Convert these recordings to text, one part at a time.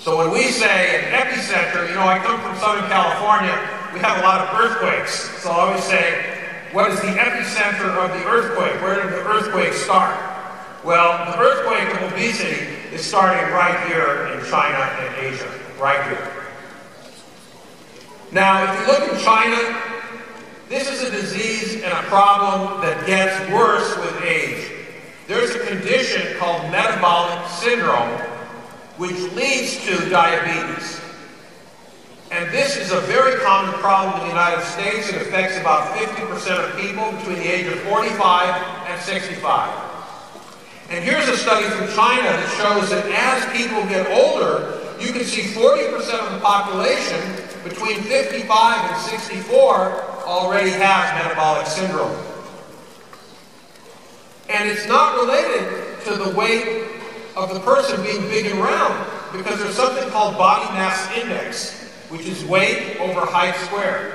So when we say an epicenter, you know, I come from Southern California, we have a lot of earthquakes. So I always say, what is the epicenter of the earthquake? Where did the earthquake start? Well, the earthquake of obesity is starting right here in China and Asia, right here. Now, if you look in China, this is a disease and a problem that gets worse with age. There's a condition called metabolic syndrome, which leads to diabetes. And this is a very common problem in the United States. It affects about 50% of people between the age of 45 and 65. And here's a study from China that shows that as people get older, you can see 40% of the population between 55 and 64 already has metabolic syndrome. And it's not related to the weight of the person being big and round, because there's something called body mass index, which is weight over height squared.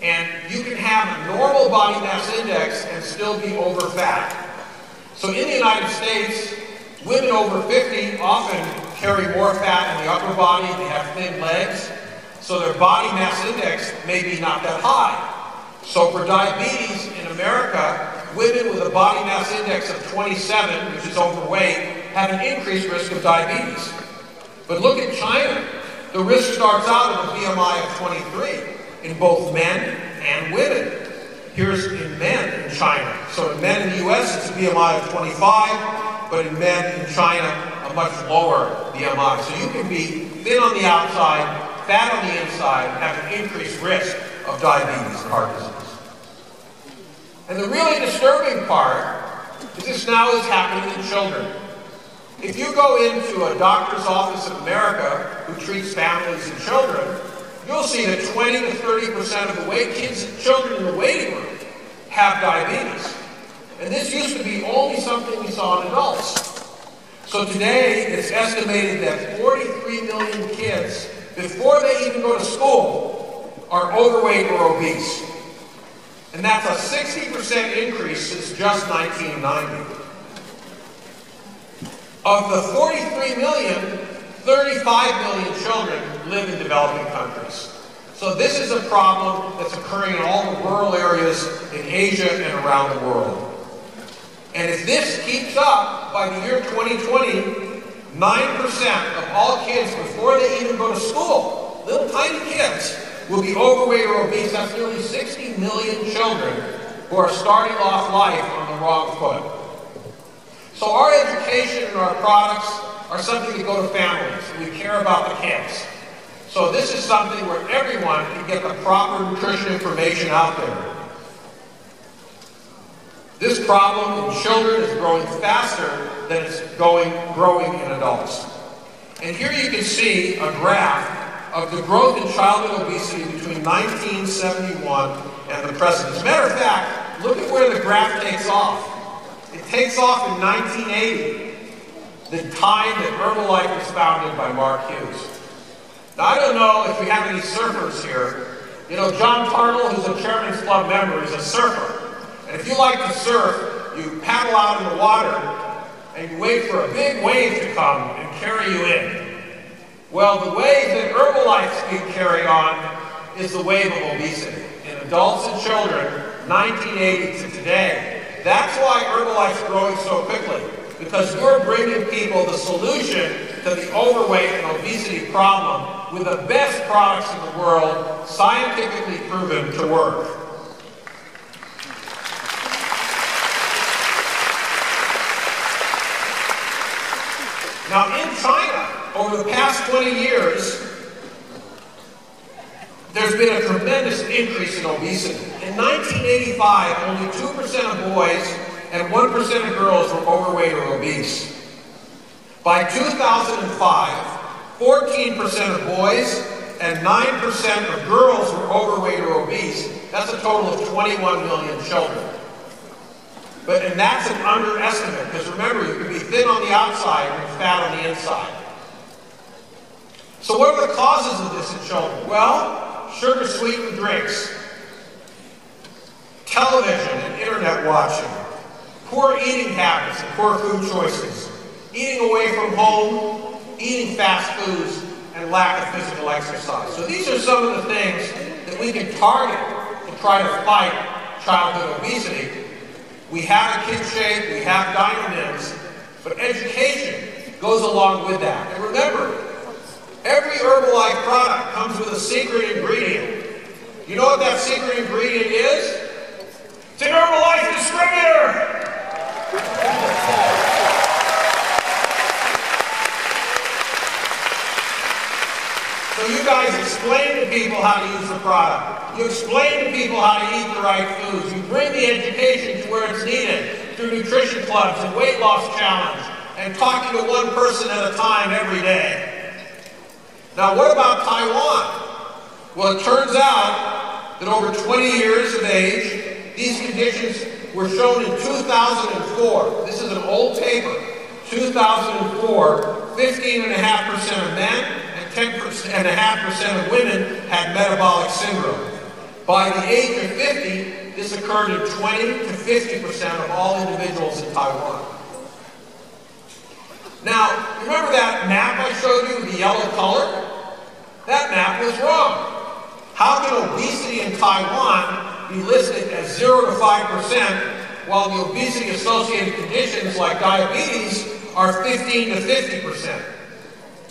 And you can have a normal body mass index and still be over fat. So in the United States, women over 50 often carry more fat in the upper body, they have thin legs, so their body mass index may be not that high. So for diabetes in America, women with a body mass index of 27, which is overweight, have an increased risk of diabetes. But look at China. The risk starts out at a BMI of 23 in both men and women. Here's in men in China. So in men in the US, it's a BMI of 25, but in men in China, a much lower BMI. So you can be thin on the outside, fat on the inside, and have an increased risk of diabetes and heart disease. And the really disturbing part is this now is happening in children. If you go into a doctor's office in America who treats families and children, you'll see that 20 to 30% of the kids and children in the waiting room have diabetes. And this used to be only something we saw in adults. So today, it's estimated that 43 million kids, before they even go to school, are overweight or obese. And that's a 60% increase since just 1990. Of the 43 million, 35 million children live in developing countries. So this is a problem that's occurring in all the rural areas in Asia and around the world. And if this keeps up, by the year 2020, 9% of all kids before they even go to school, little tiny kids, will be overweight or obese. That's nearly 60 million children who are starting off life on the wrong foot. So our education and our products are something that go to families. We care about the kids. So this is something where everyone can get the proper nutrition information out there. This problem in children is growing faster than it's growing in adults. And here you can see a graph of the growth in childhood obesity between 1971 and the present. As a matter of fact, look at where the graph takes off. It takes off in 1980, the time that Herbalife was founded by Mark Hughes. Now, I don't know if we have any surfers here. You know, John Tartle, who's a Chairman's Club member, is a surfer. And if you like to surf, you paddle out in the water and you wait for a big wave to come and carry you in. Well, the wave that Herbalife's being carried on is the wave of obesity in adults and children, 1980 to today. That's why Herbalife's growing so quickly, because we're bringing people the solution to the overweight and obesity problem with the best products in the world, scientifically proven to work. Now in China, over the past 20 years, there's been a tremendous increase in obesity. In 1985, only 2% of boys and 1% of girls were overweight or obese. By 2005, 14% of boys and 9% of girls were overweight or obese. That's a total of 21 million children. And that's an underestimate, because remember, you can be thin on the outside and fat on the inside. So what are the causes of this in children? Well, sugar-sweetened drinks, television and internet watching, poor eating habits and poor food choices, eating away from home, eating fast foods, and lack of physical exercise. So these are some of the things that we can target to try to fight childhood obesity. We have a Kid Shape, we have Dynamims, but education goes along with that. And remember, every Herbalife product comes with a secret ingredient. You know what that secret ingredient is? It's an Herbalife distributor! So you guys explain to people how to use the product. You explain to people how to eat the right foods. You bring the education to where it's needed through nutrition clubs and weight loss challenge and talking to one person at a time every day. Now what about Taiwan? Well, it turns out that over 20 years of age, these conditions were shown in 2004. This is an old paper. 2004, 15.5% of men 10.5% of women had metabolic syndrome. By the age of 50, this occurred in 20 to 50% of all individuals in Taiwan. Now, remember that map I showed you with the yellow color? That map was wrong. How can obesity in Taiwan be listed as 0 to 5%, while the obesity-associated conditions like diabetes are 15 to 50%?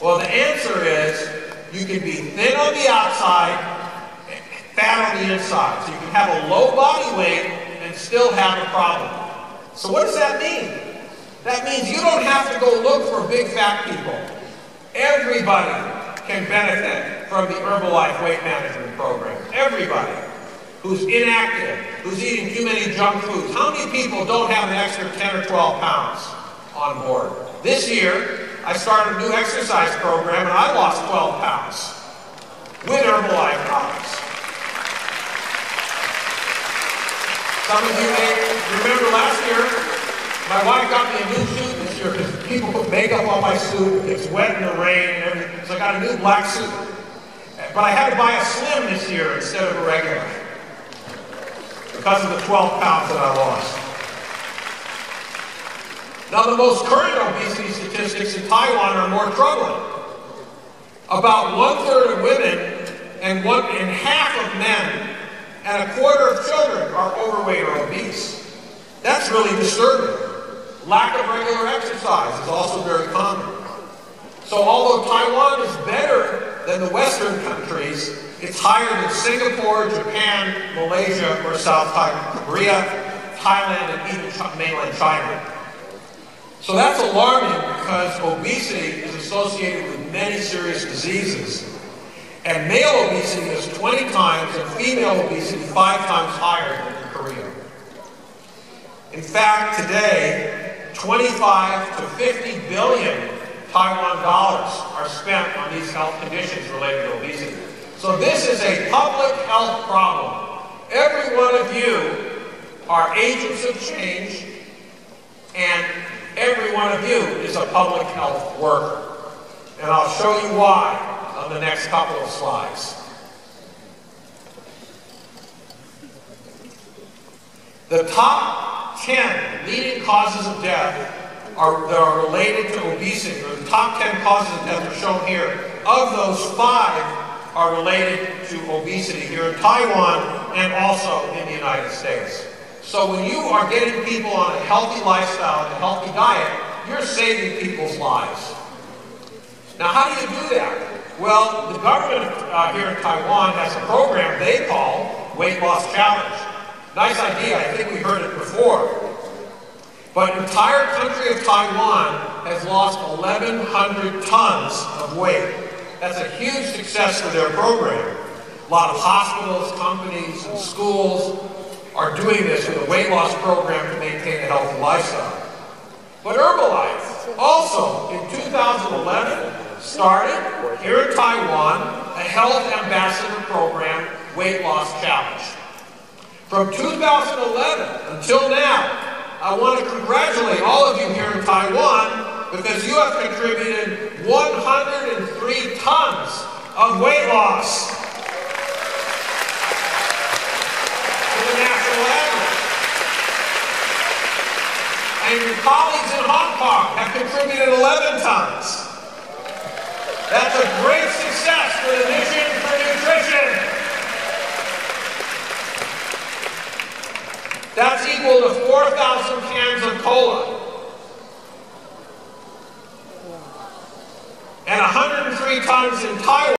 Well, the answer is you can be thin on the outside, fat on the inside. So you can have a low body weight and still have a problem. So what does that mean? That means you don't have to go look for big fat people. Everybody can benefit from the Herbalife weight management program. Everybody who's inactive, who's eating too many junk foods. How many people don't have an extra 10 or 12 pounds on board? This year, I started a new exercise program and I lost 12 pounds with Herbalife products. Some of you may remember last year, my wife got me a new suit this year because people put makeup on my suit, it's wet in the rain and everything, so I got a new black suit. But I had to buy a slim this year instead of a regular because of the 12 pounds that I lost. Now, the most current obesity statistics in Taiwan are more troubling. About 1/3 of women and half of men and 1/4 of children are overweight or obese. That's really disturbing. Lack of regular exercise is also very common. So although Taiwan is better than the Western countries, it's higher than Singapore, Japan, Malaysia, or South Korea, Thailand, and even mainland China. So that's alarming because obesity is associated with many serious diseases. And male obesity is 20 times and female obesity 5 times higher than in Korea. In fact, today, 25 to 50 billion Taiwan dollars are spent on these health conditions related to obesity. So this is a public health problem. Every one of you are agents of change, and every one of you is a public health worker. And I'll show you why on the next couple of slides. The top 10 leading causes of death that are related to obesity, or the top 10 causes of death are shown here. Of those, 5 are related to obesity here in Taiwan and also in the United States. So when you are getting people on a healthy lifestyle and a healthy diet, you're saving people's lives. Now, how do you do that? Well, the government here in Taiwan has a program they call Weight Loss Challenge. Nice idea, I think we heard it before. But the entire country of Taiwan has lost 1,100 tons of weight. That's a huge success for their program. A lot of hospitals, companies, and schools are doing this with a weight loss program to maintain a healthy lifestyle. But Herbalife also in 2011 started here in Taiwan a health ambassador program, Weight Loss Challenge. From 2011 until now, I want to congratulate all of you here in Taiwan because you have contributed 103 tons of weight loss. And your colleagues in Hong Kong have contributed 11 tons. That's a great success for the mission for nutrition. That's equal to 4,000 cans of cola. And 103 tons in Taiwan.